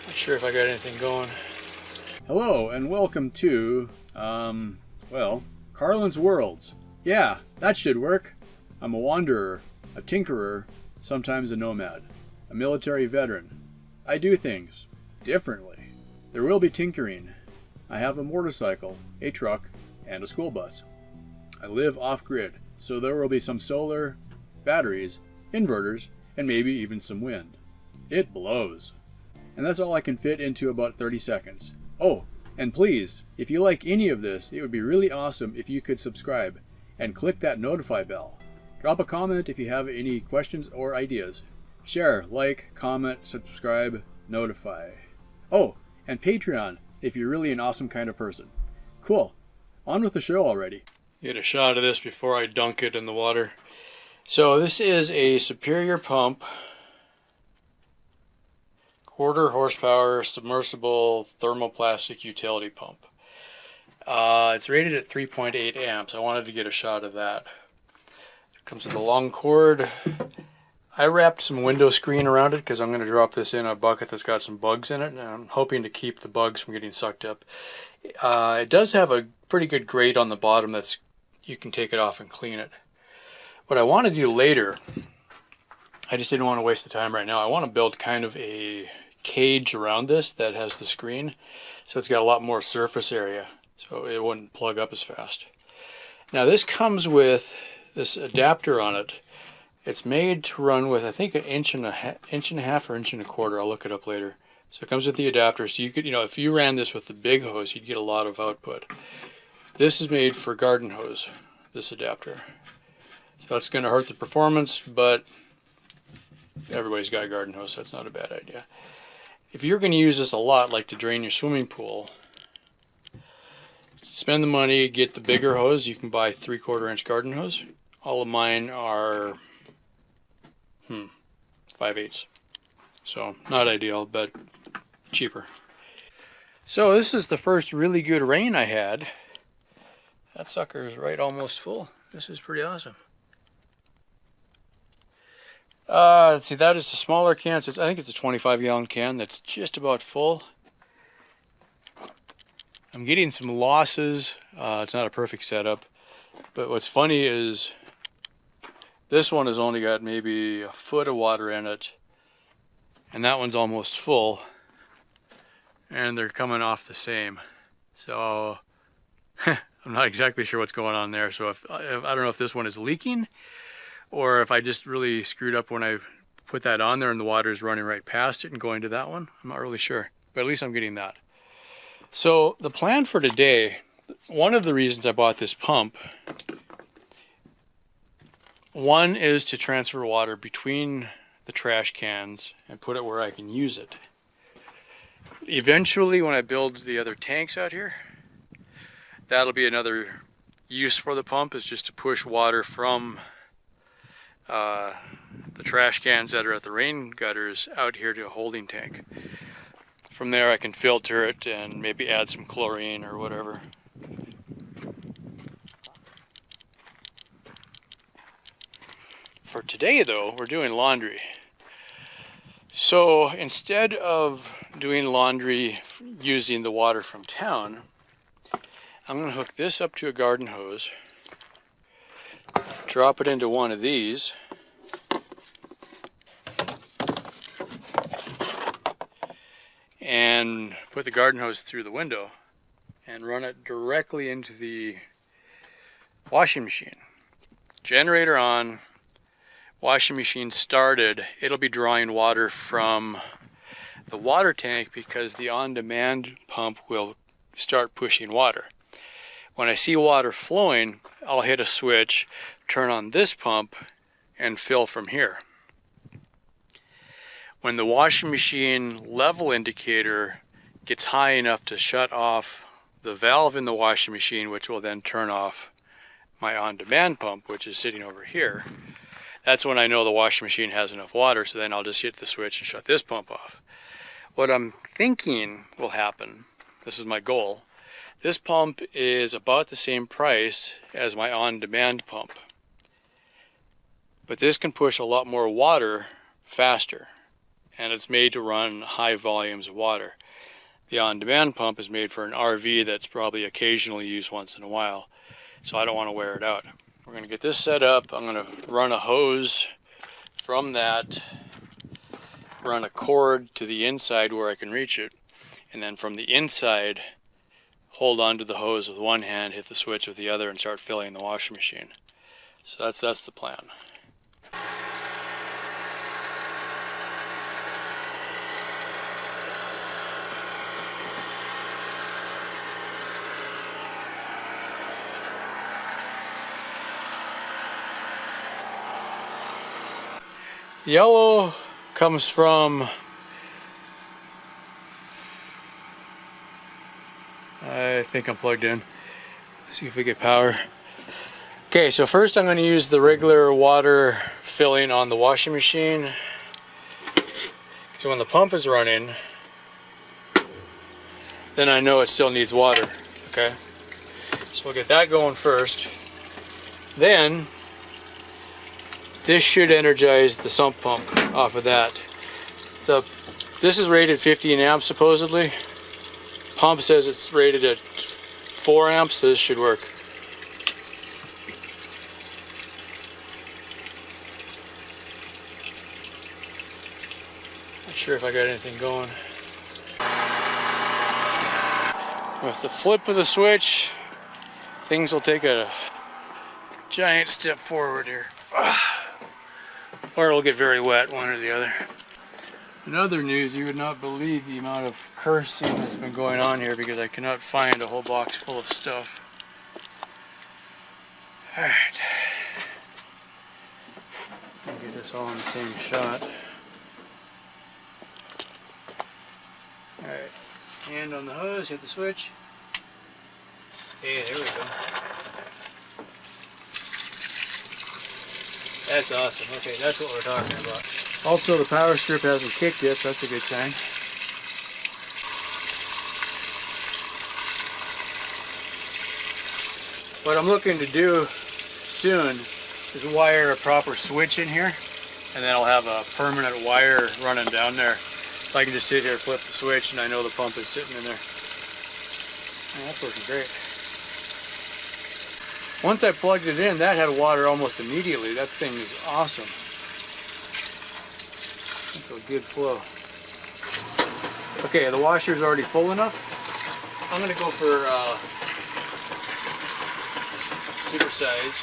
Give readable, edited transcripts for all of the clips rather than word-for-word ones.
Not sure if I got anything going. Hello and welcome to, well, Carlin's Worlds. Yeah, that should work. I'm a wanderer, a tinkerer, sometimes a nomad, a military veteran. I do things differently. There will be tinkering. I have a motorcycle, a truck, and a school bus. I live off-grid, so there will be some solar, batteries, inverters, and maybe even some wind. It blows. And that's all I can fit into about 30 seconds. Oh, and please, if you like any of this, it would be really awesome if you could subscribe and click that notify bell. Drop a comment if you have any questions or ideas. Share, like, comment, subscribe, notify. Oh, and Patreon if you're really an awesome kind of person. Cool. On with the show already. Get a shot of this before I dunk it in the water. So this is a Superior pump. Quarter horsepower submersible thermoplastic utility pump. It's rated at 3.8 amps. I wanted to get a shot of that. It comes with a long cord. I wrapped some window screen around it because I'm going to drop this in a bucket that's got some bugs in it, and I'm hoping to keep the bugs from getting sucked up. It does have a pretty good grate on the bottom that's you can take it off and clean it. What I want to do later, I just didn't want to waste the time right now. I want to build kind of a cage around this that has the screen, so it's got a lot more surface area so it wouldn't plug up as fast. Now this comes with this adapter on it. It's made to run with, I think, an inch and a half or inch and a quarter. I'll look it up later. So it comes with the adapter, so you could, if you ran this with the big hose, you'd get a lot of output. This is made for garden hose, this adapter. So it's going to hurt the performance, but everybody's got a garden hose, so that's not a bad idea. If you're going to use this a lot, like to drain your swimming pool, spend the money, get the bigger hose. You can buy 3/4 inch garden hose. All of mine are 5/8. So not ideal, but cheaper. So this is the first really good rain I had. That sucker is right almost full. This is pretty awesome. Let's see, that is the smaller can. So I think it's a 25-gallon can that's just about full. I'm getting some losses. It's not a perfect setup. But what's funny is this one has only got maybe a foot of water in it. And that one's almost full. And they're coming off the same. So I'm not exactly sure what's going on there. So if I don't know if this one is leaking, or if I just really screwed up when I put that on there and the water is running right past it and going to that one. I'm not really sure, but at least I'm getting that. So the plan for today, one of the reasons I bought this pump, one is to transfer water between the trash cans and put it where I can use it. Eventually, when I build the other tanks out here, that'll be another use for the pump, is just to push water from the trash cans that are at the rain gutters out here to a holding tank. From there I can filter it and maybe add some chlorine or whatever. For today though, we're doing laundry. So instead of doing laundry using the water from town, I'm going to hook this up to a garden hose, drop it into one of these, and put the garden hose through the window and run it directly into the washing machine. Generator on, washing machine started. It'll be drawing water from the water tank because the on-demand pump will start pushing water. When I see water flowing, I'll hit a switch, turn on this pump, and fill from here. When the washing machine level indicator gets high enough to shut off the valve in the washing machine, which will then turn off my on-demand pump, which is sitting over here, that's when I know the washing machine has enough water, so then I'll just hit the switch and shut this pump off. What I'm thinking will happen, this is my goal, this pump is about the same price as my on-demand pump. But this can push a lot more water faster. and it's made to run high volumes of water. The on-demand pump is made for an RV that's probably occasionally used once in a while, so I don't want to wear it out. We're going to get this set up. I'm going to run a hose from that, run a cord to the inside where I can reach it, and then from the inside hold onto the hose with one hand, hit the switch with the other, and start filling the washing machine. So that's the plan. Yellow comes from, I think I'm plugged in. Let's see if we get power. Okay, so first I'm going to use the regular water filling on the washing machine. So when the pump is running, then I know it still needs water. Okay, so we'll get that going first. Then this should energize the sump pump off of that. This is rated 15 amps supposedly. Pump says it's rated at 4 amps, so this should work. Not sure if I got anything going. With the flip of the switch, things will take a giant step forward here. Or it'll get very wet, one or the other. In other news, you would not believe the amount of cursing that's been going on here because I cannot find a whole box full of stuff. Alright. I'll get this all in the same shot. Alright. Hand on the hose, hit the switch. Hey, there we go. That's awesome. Okay, that's what we're talking about. Also, the power strip hasn't kicked yet, so that's a good sign. What I'm looking to do soon is wire a proper switch in here, and then I'll have a permanent wire running down there. So I can just sit here, flip the switch, and I know the pump is sitting in there. Oh, that's working great. Once I plugged it in, that had water almost immediately. That thing is awesome. That's a good flow. Okay, the washer is already full enough. I'm going to go for super size.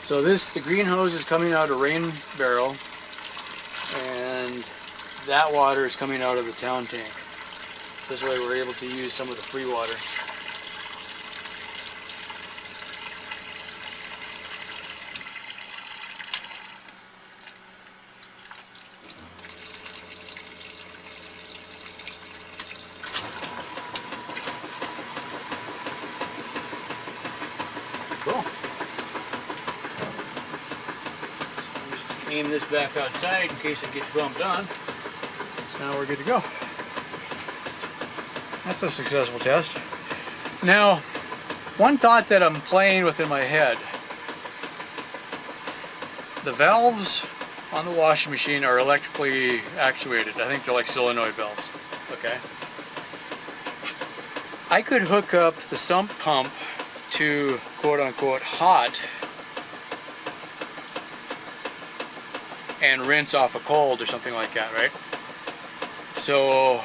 So the green hose is coming out of rain barrel, and that water is coming out of the town tank. This way we're able to use some of the free water. Cool. Just aim this back outside in case it gets bumped on. So now we're good to go. That's a successful test. Now, one thought that I'm playing with in my head. The valves on the washing machine are electrically actuated. I think they're like solenoid valves. Okay. I could hook up the sump pump to quote-unquote hot and rinse off a cold or something like that, right? So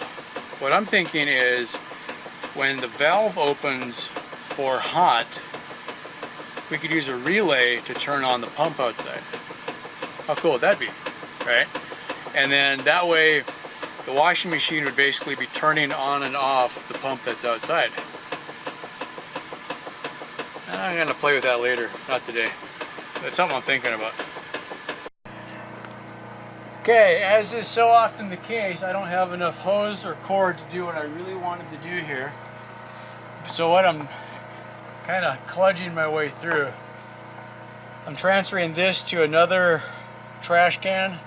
what I'm thinking is when the valve opens for hot, we could use a relay to turn on the pump outside. How cool would that be, right? And then that way the washing machine would basically be turning on and off the pump that's outside. I'm going to play with that later, not today. That's something I'm thinking about. Okay, as is so often the case, I don't have enough hose or cord to do what I really wanted to do here. So what I'm kind of kludging my way through, I'm transferring this to another trash can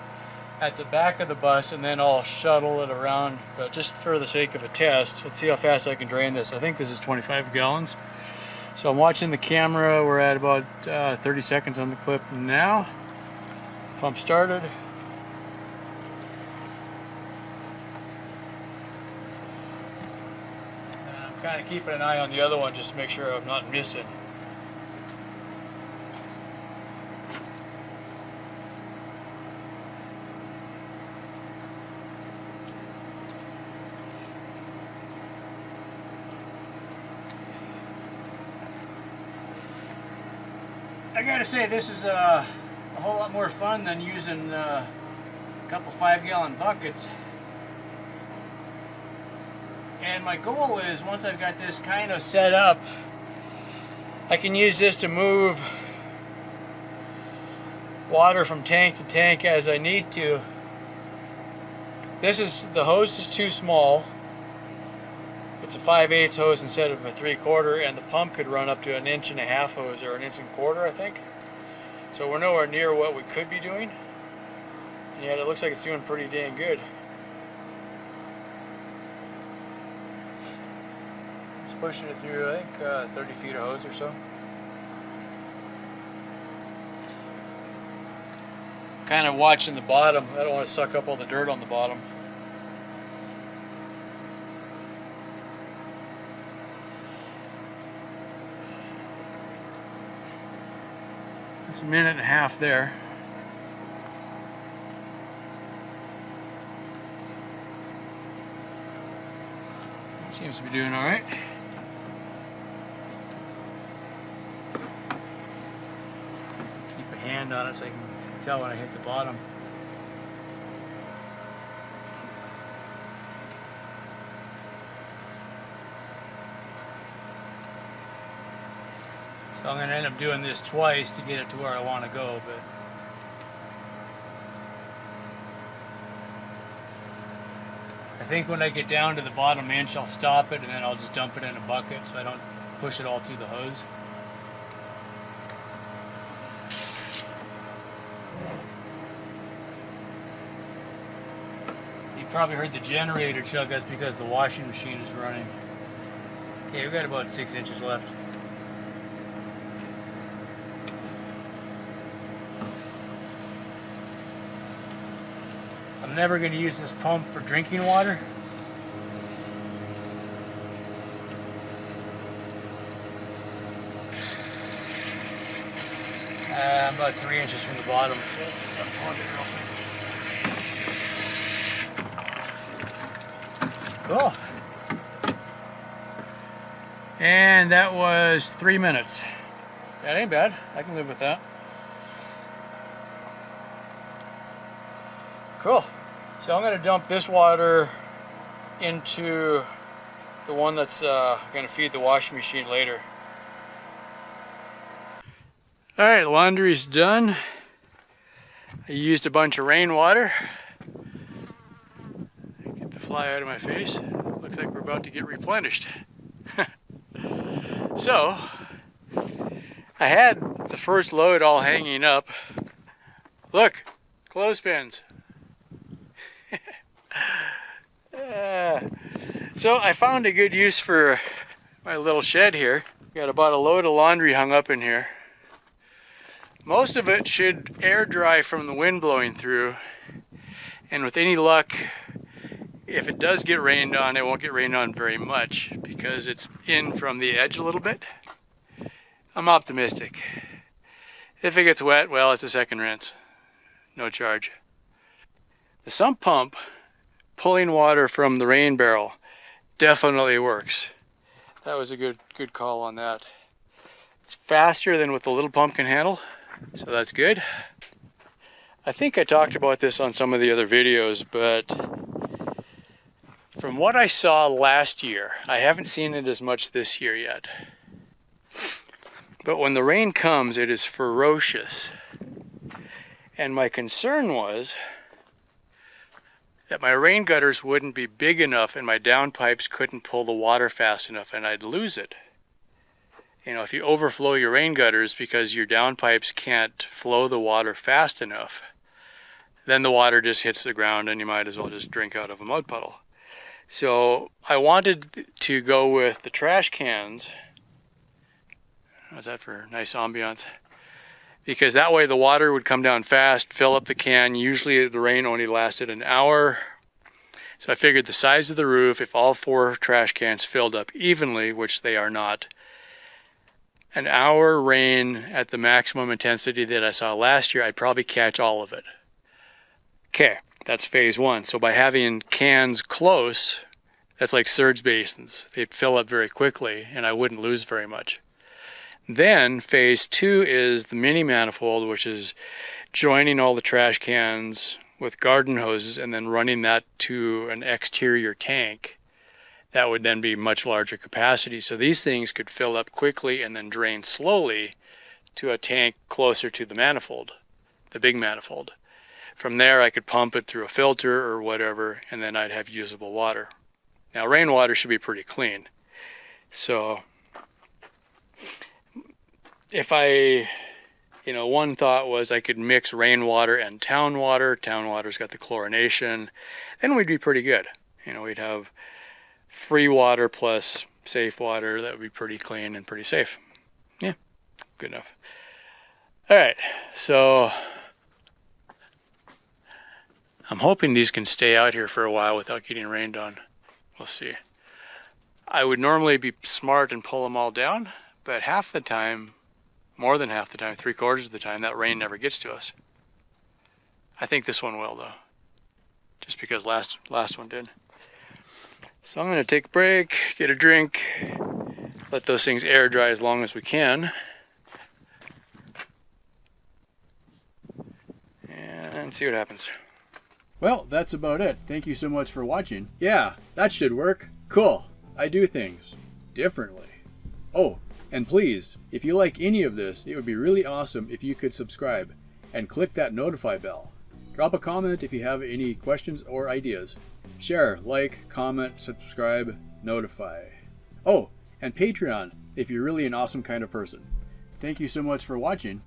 at the back of the bus, and then I'll shuttle it around just for the sake of a test. Let's see how fast I can drain this. I think this is 25 gallons. So I'm watching the camera. We're at about 30 seconds on the clip now. Pump started. I'm kind of keeping an eye on the other one just to make sure I'm not missing. I gotta say, this is a whole lot more fun than using a couple 5-gallon buckets. And my goal is, once I've got this kind of set up, I can use this to move water from tank to tank as I need to. The hose is too small. It's a 5/8 hose instead of a 3/4, and the pump could run up to 1.5 inch hose, or 1.25 inches, I think. So we're nowhere near what we could be doing, and yet it looks like it's doing pretty dang good. It's pushing it through, I think, 30 feet of hose or so. Kind of watching the bottom. I don't want to suck up all the dirt on the bottom. It's 1.5 minutes there. It seems to be doing all right. Keep a hand on it so I can tell when I hit the bottom. So I'm going to end up doing this twice to get it to where I want to go, but I think when I get down to the bottom inch, I'll stop it and then I'll just dump it in a bucket so I don't push it all through the hose. You probably heard the generator chug. That's because the washing machine is running. Okay, we've got about 6 inches left. I'm never going to use this pump for drinking water. I'm about 3 inches from the bottom. Cool. And that was 3 minutes. That ain't bad. I can live with that. Cool. So I'm going to dump this water into the one that's going to feed the washing machine later. Alright, laundry's done. I used a bunch of rainwater. Get the fly out of my face. Looks like we're about to get replenished. So, I had the first load all hanging up. Look, clothespins. So I found a good use for my little shed here. Got about a load of laundry hung up in here. Most of it should air dry from the wind blowing through, and with any luck, if it does get rained on, it won't get rained on very much because it's in from the edge a little bit. I'm optimistic. If it gets wet, well, it's a second rinse. No charge. The sump pump, pulling water from the rain barrel, definitely works. That was a good call on that. It's faster than what the little pump can handle, so that's good. I think I talked about this on some of the other videos, but from what I saw last year, I haven't seen it as much this year yet. But when the rain comes, it is ferocious. And my concern was that my rain gutters wouldn't be big enough and my downpipes couldn't pull the water fast enough and I'd lose it. You know, if you overflow your rain gutters because your downpipes can't flow the water fast enough, then the water just hits the ground and you might as well just drink out of a mud puddle. So I wanted to go with the trash cans. How's that for nice ambiance? Because that way the water would come down fast, fill up the can. Usually the rain only lasted an hour. So I figured the size of the roof, if all 4 trash cans filled up evenly, which they are not, an hour rain at the maximum intensity that I saw last year, I'd probably catch all of it. Okay, that's phase 1. So by having cans close, that's like surge basins. They'd fill up very quickly and I wouldn't lose very much. Then phase 2 is the mini manifold, which is joining all the trash cans with garden hoses and then running that to an exterior tank. That would then be much larger capacity. So these things could fill up quickly and then drain slowly to a tank closer to the manifold, the big manifold. From there I could pump it through a filter or whatever, and then I'd have usable water. Now rainwater should be pretty clean. So if one thought was I could mix rainwater and town water. Town water's got the chlorination. Then we'd be pretty good. We'd have free water plus safe water that would be pretty clean and pretty safe. Yeah, good enough. All right, so I'm hoping these can stay out here for a while without getting rained on. We'll see. I would normally be smart and pull them all down, but half the time, more than half the time, 3/4 of the time, that rain never gets to us. I think this one will though, just because last one did. So I'm going to take a break, get a drink, let those things air dry as long as we can, and see what happens. Well, that's about it. Thank you so much for watching. Yeah, that should work. Cool. I do things differently. Oh, and please, if you like any of this, it would be really awesome if you could subscribe and click that notify bell. Drop a comment if you have any questions or ideas. Share, like, comment, subscribe, notify. Oh, and Patreon if you're really an awesome kind of person. Thank you so much for watching.